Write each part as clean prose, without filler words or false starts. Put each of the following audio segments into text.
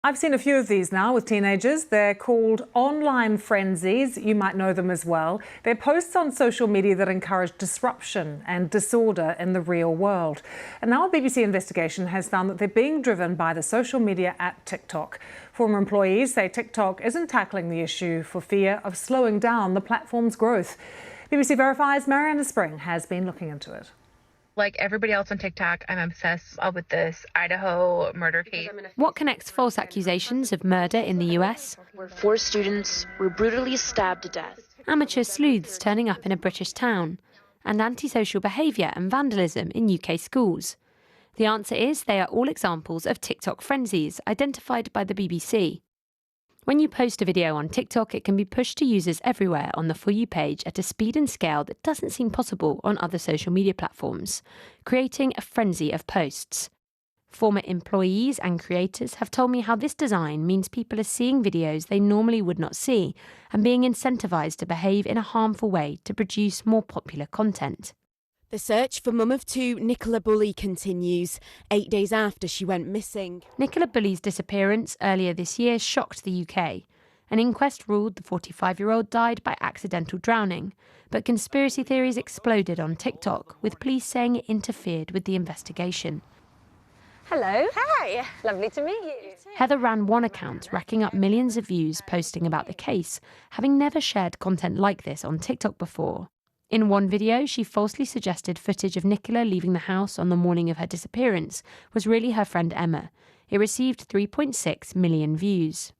I've seen a few of these now with teenagers. They're called online frenzies. You might know them as well. They're posts on social media that encourage disruption and disorder in the real world. And now a BBC investigation has found that they're being driven by the social media app TikTok. Former employees say TikTok isn't tackling the issue for fear of slowing down the platform's growth. BBC Verify's Mariana Spring has been looking into it. Like everybody else on TikTok, I'm obsessed with this Idaho murder case. What connects false accusations of murder in the US? Where 4 students were brutally stabbed to death. Amateur sleuths turning up in a British town, and antisocial behaviour and vandalism in UK schools. The answer is they are all examples of TikTok frenzies identified by the BBC. When you post a video on TikTok, it can be pushed to users everywhere on the For You page at a speed and scale that doesn't seem possible on other social media platforms, creating a frenzy of posts. Former employees and creators have told me how this design means people are seeing videos they normally would not see and being incentivised to behave in a harmful way to produce more popular content. The search for mum of 2, Nicola Bully, continues, 8 days after she went missing. Nicola Bully's disappearance earlier this year shocked the UK. An inquest ruled the 45-year-old died by accidental drowning, but conspiracy theories exploded on TikTok, with police saying it interfered with the investigation. Hello. Hi. Lovely to meet you. Heather ran one account, racking up millions of views posting about the case, having never shared content like this on TikTok before. In one video, she falsely suggested footage of Nicola leaving the house on the morning of her disappearance was really her friend Emma. It received 3.6 million views.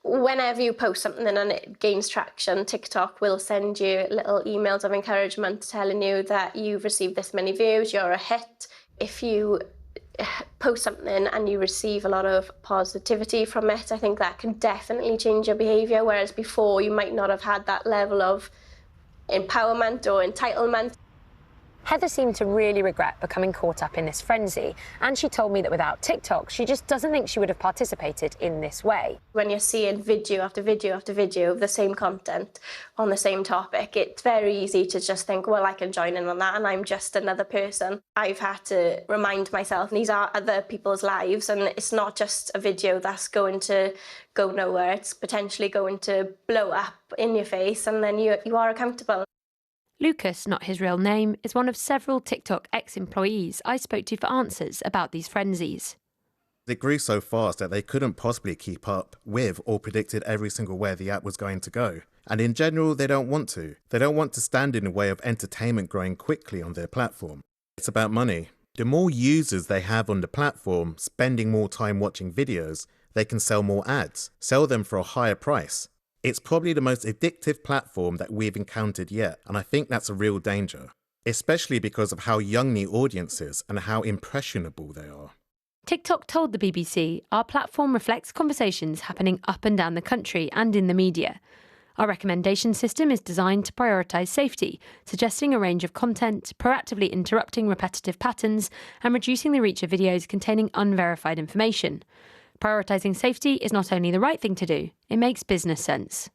Whenever you post something and it gains traction, TikTok will send you little emails of encouragement telling you that you've received this many views, you're a hit. If you post something and you receive a lot of positivity from it, I think that can definitely change your behaviour, whereas before you might not have had that level of empowerment or entitlement. Heather seemed to really regret becoming caught up in this frenzy, and she told me that without TikTok, she just doesn't think she would have participated in this way. When you're seeing video after video after video of the same content on the same topic, it's very easy to just think, well, I can join in on that and I'm just another person. I've had to remind myself these are other people's lives, and it's not just a video that's going to go nowhere. It's potentially going to blow up in your face, and then you are accountable. Lucas, not his real name, is one of several TikTok ex-employees I spoke to for answers about these frenzies. It grew so fast that they couldn't possibly keep up with or predicted every single way the app was going to go. And in general, they don't want to. They don't want to stand in the way of entertainment growing quickly on their platform. It's about money. The more users they have on the platform spending more time watching videos, they can sell more ads, sell them for a higher price. It's probably the most addictive platform that we've encountered yet, and I think that's a real danger, especially because of how young the audience is and how impressionable they are. TikTok told the BBC, our platform reflects conversations happening up and down the country and in the media. Our recommendation system is designed to prioritise safety, suggesting a range of content, proactively interrupting repetitive patterns, and reducing the reach of videos containing unverified information. Prioritising safety is not only the right thing to do, it makes business sense.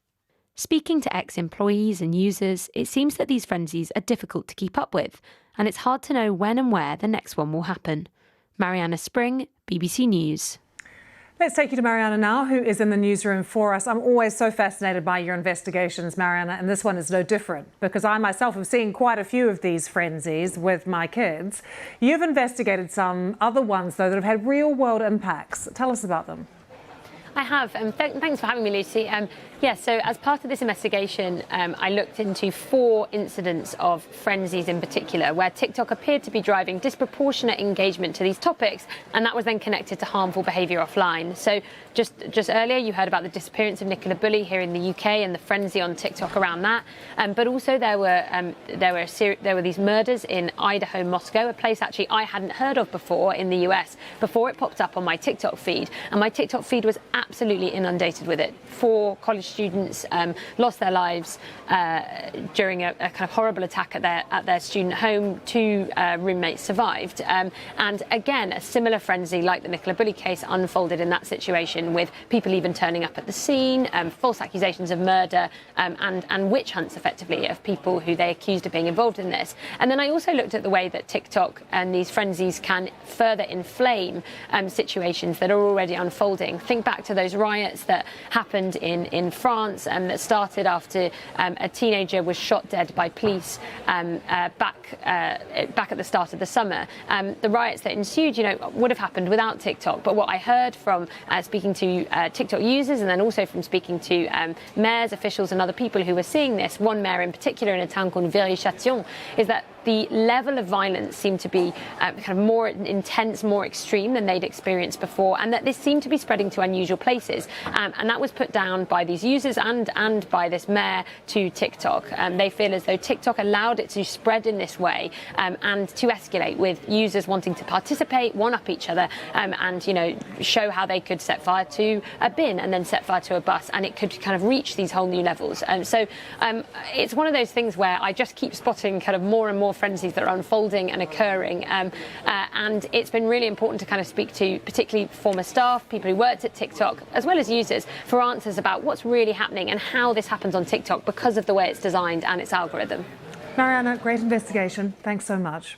Speaking to ex-employees and users, it seems that these frenzies are difficult to keep up with, and it's hard to know when and where the next one will happen. Mariana Spring, BBC News. Let's take you to Mariana now, who is in the newsroom for us. I'm always so fascinated by your investigations, Mariana, and this one is no different, because I myself have seen quite a few of these frenzies with my kids. You've investigated some other ones, though, that have had real-world impacts. Tell us about them. I have, and thanks for having me, Lucy. So as part of this investigation, I looked into 4 incidents of frenzies in particular, where TikTok appeared to be driving disproportionate engagement to these topics, and that was then connected to harmful behaviour offline. So just earlier, you heard about the disappearance of Nicola Bully here in the UK and the frenzy on TikTok around that. But also there were these murders in Idaho, Moscow, a place actually I hadn't heard of before in the US, before it popped up on my TikTok feed, and my TikTok feed was absolutely inundated with it. 4 college students lost their lives during a kind of horrible attack at their student home. 2 roommates survived. And again, a similar frenzy like the Nicola Bully case unfolded in that situation, with people even turning up at the scene, false accusations of murder, and witch hunts, effectively, of people who they accused of being involved in this. And then I also looked at the way that TikTok and these frenzies can further inflame situations that are already unfolding. Think back to those riots that happened in France and that started after a teenager was shot dead by police back at the start of the summer. The riots that ensued, would have happened without TikTok. But what I heard from speaking to TikTok users and then also from speaking to mayors, officials and other people who were seeing this, one mayor in particular in a town called Viry-Châtillon, is that the level of violence seemed to be kind of more intense, more extreme than they'd experienced before, and that this seemed to be spreading to unusual places. And that was put down by these users and by this mayor to TikTok. They feel as though TikTok allowed it to spread in this way and to escalate, with users wanting to participate, one-up each other, and show how they could set fire to a bin and then set fire to a bus, and it could kind of reach these whole new levels. So it's one of those things where I just keep spotting kind of more and more frenzies that are unfolding and occurring, and it's been really important to kind of speak to particularly former staff, people who worked at TikTok, as well as users, for answers about what's really happening and how this happens on TikTok because of the way it's designed and its algorithm. Mariana, great investigation. Thanks so much.